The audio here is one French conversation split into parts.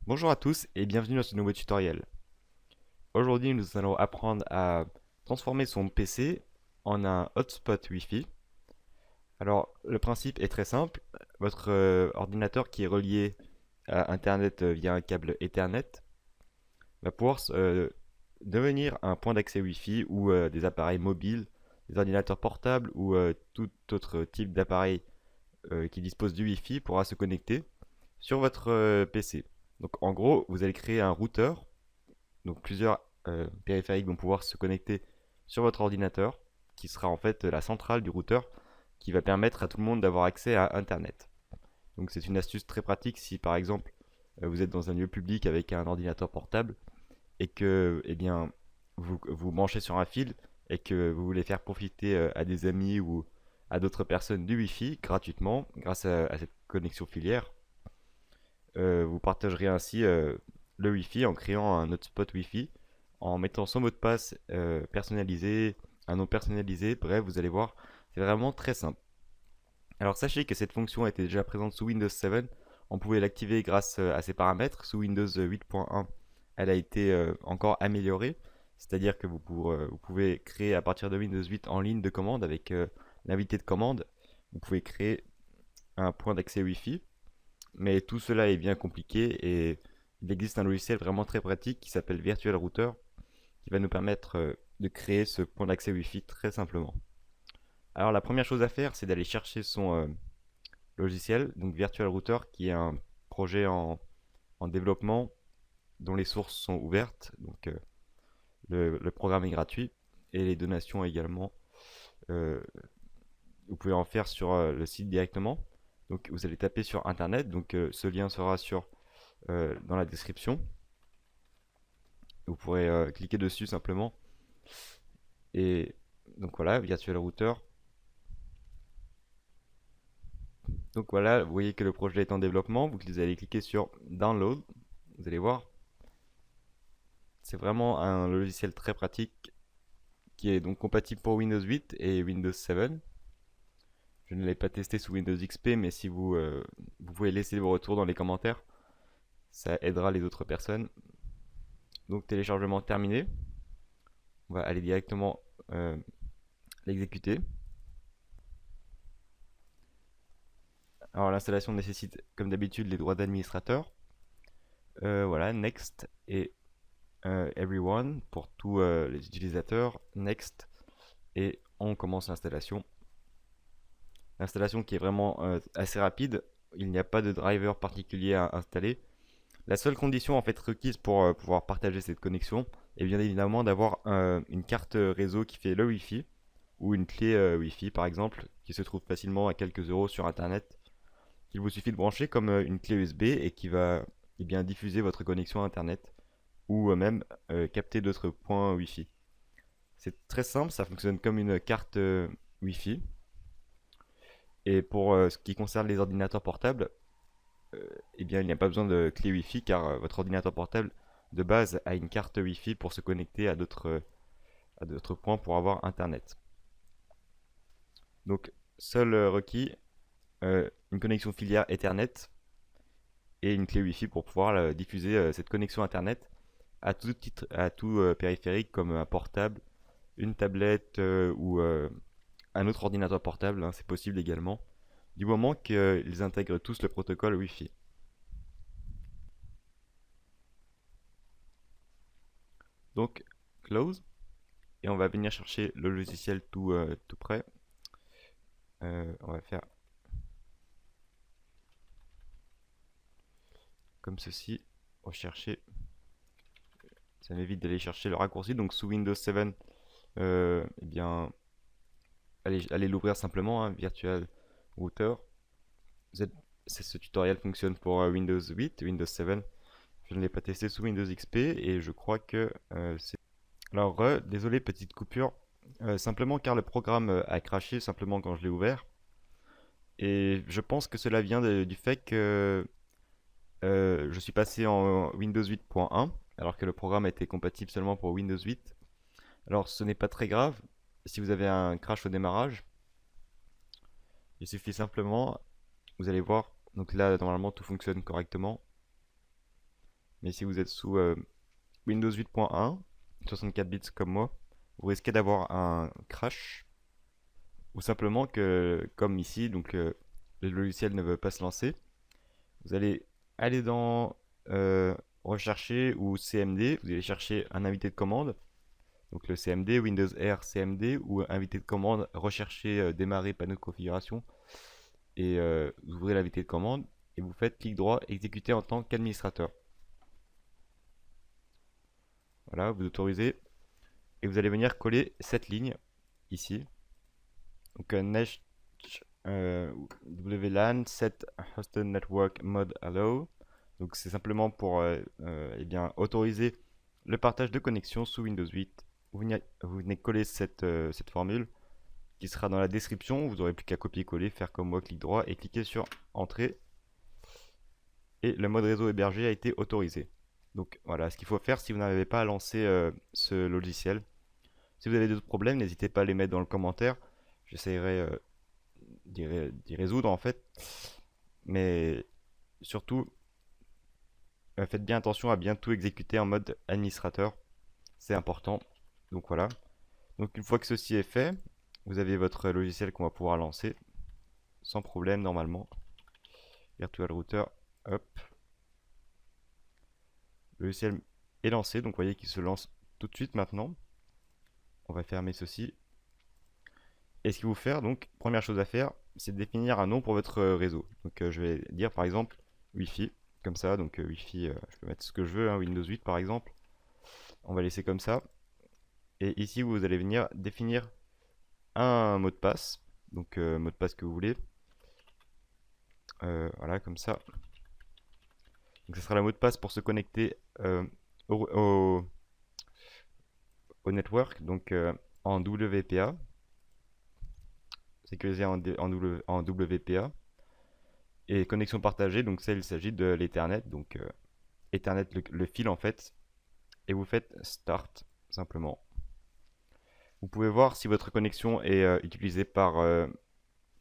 Bonjour à tous et bienvenue dans ce nouveau tutoriel. Aujourd'hui, nous allons apprendre à transformer son PC en un hotspot Wi-Fi. Alors, le principe est très simple. Votre ordinateur qui est relié à Internet via un câble Ethernet va pouvoir devenir un point d'accès Wi-Fi où des appareils mobiles, des ordinateurs portables ou tout autre type d'appareil qui dispose du Wi-Fi pourra se connecter sur votre PC. Donc en gros, vous allez créer un routeur. Donc plusieurs périphériques vont pouvoir se connecter sur votre ordinateur, qui sera en fait la centrale du routeur, qui va permettre à tout le monde d'avoir accès à Internet. Donc c'est une astuce très pratique si par exemple vous êtes dans un lieu public avec un ordinateur portable et que vous branchez sur un fil et que vous voulez faire profiter à des amis ou à d'autres personnes du Wi-Fi gratuitement grâce à cette connexion filière. Vous partagerez ainsi le Wi-Fi en créant un hotspot Wi-Fi, en mettant son mot de passe personnalisé, un nom personnalisé, bref, vous allez voir, c'est vraiment très simple. Alors sachez que cette fonction était déjà présente sous Windows 7, on pouvait l'activer grâce à ses paramètres. Sous Windows 8.1, elle a été encore améliorée, c'est-à-dire que vous pouvez créer à partir de Windows 8 en ligne de commande avec l'invité de commande, vous pouvez créer un point d'accès Wi-Fi. Mais tout cela est bien compliqué et il existe un logiciel vraiment très pratique qui s'appelle Virtual Router qui va nous permettre de créer ce point d'accès Wi-Fi très simplement. Alors la première chose à faire, c'est d'aller chercher son logiciel, donc Virtual Router, qui est un projet en développement dont les sources sont ouvertes, donc le programme est gratuit et les donations également. Euh, Vous pouvez en faire sur le site directement. Donc vous allez taper sur internet, donc ce lien sera dans la description. Vous pourrez cliquer dessus simplement. Et donc voilà, Virtual Router. Donc voilà, vous voyez que le projet est en développement. Vous allez cliquer sur Download. Vous allez voir, c'est vraiment un logiciel très pratique qui est donc compatible pour Windows 8 et Windows 7. Je ne l'ai pas testé sous Windows XP, mais si vous pouvez laisser vos retours dans les commentaires, ça aidera les autres personnes. Donc téléchargement terminé. On va aller directement euh, l'exécuter. Alors l'installation nécessite comme d'habitude les droits d'administrateur. Voilà, Next et Everyone pour tous les utilisateurs. Next et on commence l'installation. L'installation qui est vraiment assez rapide. Il n'y a pas de driver particulier à installer. La seule condition en fait requise pour pouvoir partager cette connexion est bien évidemment d'avoir une carte réseau qui fait le Wi-Fi ou une clé Wi-Fi par exemple qui se trouve facilement à quelques euros sur internet. Il vous suffit de brancher comme une clé USB et qui va bien diffuser votre connexion internet ou même capter d'autres points Wi-Fi. C'est très simple, ça fonctionne comme une carte Wi-Fi. Et pour ce qui concerne les ordinateurs portables, il n'y a pas besoin de clé Wi-Fi car votre ordinateur portable de base a une carte Wi-Fi pour se connecter à d'autres points pour avoir Internet. Donc, seul requis, une connexion filière Ethernet et une clé Wi-Fi pour pouvoir diffuser cette connexion Internet à tout périphérique comme un portable, une tablette ou un autre ordinateur portable, hein, c'est possible également, du moment qu'ils intègrent tous le protocole Wi-Fi. Donc, close, et on va venir chercher le logiciel tout prêt. On va faire comme ceci, rechercher, ça m'évite d'aller chercher le raccourci, donc sous Windows 7, eh bien, allez l'ouvrir simplement, hein, Virtual Router. Ce tutoriel fonctionne pour Windows 8, Windows 7. Je ne l'ai pas testé sous Windows XP et je crois que c'est... Alors, désolé, petite coupure. Simplement car le programme a craché simplement quand je l'ai ouvert. Et je pense que cela vient du fait que je suis passé en Windows 8.1 alors que le programme était compatible seulement pour Windows 8. Alors ce n'est pas très grave si vous avez un crash au démarrage. Il suffit simplement, vous allez voir, donc là normalement tout fonctionne correctement. Mais si vous êtes sous Windows 8.1, 64 bits comme moi, vous risquez d'avoir un crash, ou simplement que, comme ici, donc le logiciel ne veut pas se lancer. Vous allez aller dans rechercher ou CMD, vous allez chercher un invité de commande. Donc le CMD, Windows R CMD ou invité de commande, rechercher démarrer panneau de configuration et vous ouvrez l'invité de commande et vous faites clic droit exécuter en tant qu'administrateur. Voilà, vous autorisez et vous allez venir coller cette ligne ici. Donc next WLAN set hosted network mode allow. Donc c'est simplement pour eh bien, autoriser le partage de connexion sous Windows 8. Vous venez coller cette formule qui sera dans la description. Vous n'aurez plus qu'à copier-coller, faire comme moi, clic droit et cliquer sur Entrée. Et le mode réseau hébergé a été autorisé. Donc voilà ce qu'il faut faire si vous n'arrivez pas à lancer ce logiciel. Si vous avez d'autres problèmes, n'hésitez pas à les mettre dans le commentaire. J'essaierai d'y résoudre en fait. Mais surtout, faites bien attention à bien tout exécuter en mode administrateur. C'est important. Donc voilà. Donc une fois que ceci est fait, vous avez votre logiciel qu'on va pouvoir lancer sans problème normalement. Virtual Router, hop. Le logiciel est lancé, donc vous voyez qu'il se lance tout de suite maintenant. On va fermer ceci. Et ce qu'il faut faire, donc, première chose à faire, c'est de définir un nom pour votre réseau. Donc je vais dire par exemple Wi-Fi, comme ça, donc Wi-Fi, je peux mettre ce que je veux, hein, Windows 8 par exemple. On va laisser comme ça. Et ici, vous allez venir définir un mot de passe, donc mot de passe que vous voulez. Voilà, comme ça. Donc ce sera le mot de passe pour se connecter au, au- au network, donc en WPA, sécurisé en WPA. Et connexion partagée, donc ça, il s'agit de l'Ethernet, donc Ethernet, le fil en fait. Et vous faites Start, simplement. Vous pouvez voir si votre connexion est utilisée par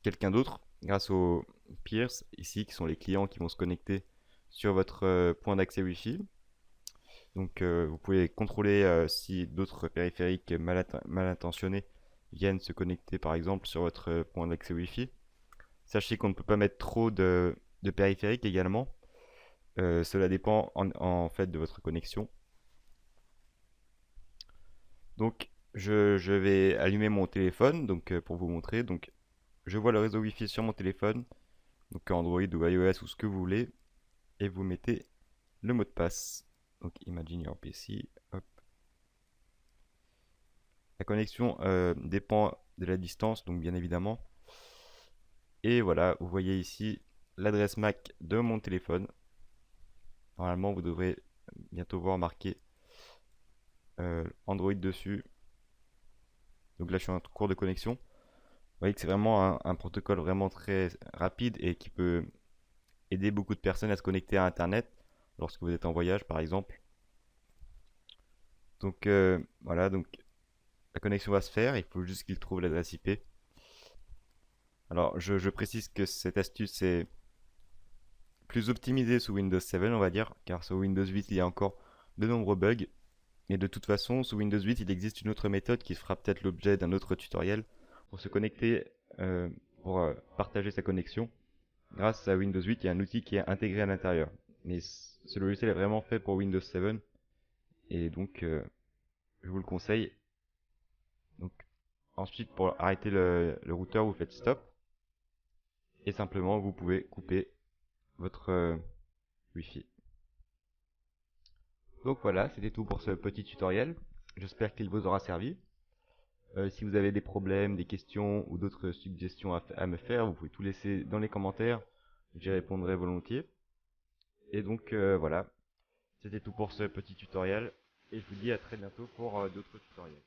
quelqu'un d'autre grâce aux peers ici, qui sont les clients qui vont se connecter sur votre point d'accès Wi-Fi. Donc vous pouvez contrôler si d'autres périphériques mal intentionnés viennent se connecter par exemple sur votre point d'accès Wi-Fi. Sachez qu'on ne peut pas mettre trop de périphériques également. Cela dépend en fait de votre connexion. Donc je vais allumer mon téléphone donc, pour vous montrer. Donc je vois le réseau Wi-Fi sur mon téléphone, donc Android ou iOS ou ce que vous voulez, et vous mettez le mot de passe. Donc Imagine Your PC, hop. La connexion dépend de la distance, donc bien évidemment. Et voilà, vous voyez ici l'adresse MAC de mon téléphone. Normalement, vous devrez bientôt voir marqué Android dessus. Donc là, je suis en cours de connexion. Vous voyez que c'est vraiment un protocole vraiment très rapide et qui peut aider beaucoup de personnes à se connecter à Internet lorsque vous êtes en voyage, par exemple. Donc voilà, donc la connexion va se faire. Il faut juste qu'il trouve l'adresse IP. Alors, je précise que cette astuce est plus optimisée sous Windows 7, on va dire, car sur Windows 8, il y a encore de nombreux bugs. Et de toute façon, sous Windows 8, il existe une autre méthode qui fera peut-être l'objet d'un autre tutoriel pour se connecter, pour partager sa connexion. Grâce à Windows 8, il y a un outil qui est intégré à l'intérieur. Mais ce logiciel est vraiment fait pour Windows 7 et donc je vous le conseille. Donc ensuite, pour arrêter le routeur, vous faites stop et simplement vous pouvez couper votre Wi-Fi. Donc voilà, c'était tout pour ce petit tutoriel. J'espère qu'il vous aura servi. Si vous avez des problèmes, des questions ou d'autres suggestions à me faire, vous pouvez tout laisser dans les commentaires. J'y répondrai volontiers. Et donc voilà, c'était tout pour ce petit tutoriel. Et je vous dis à très bientôt pour d'autres tutoriels.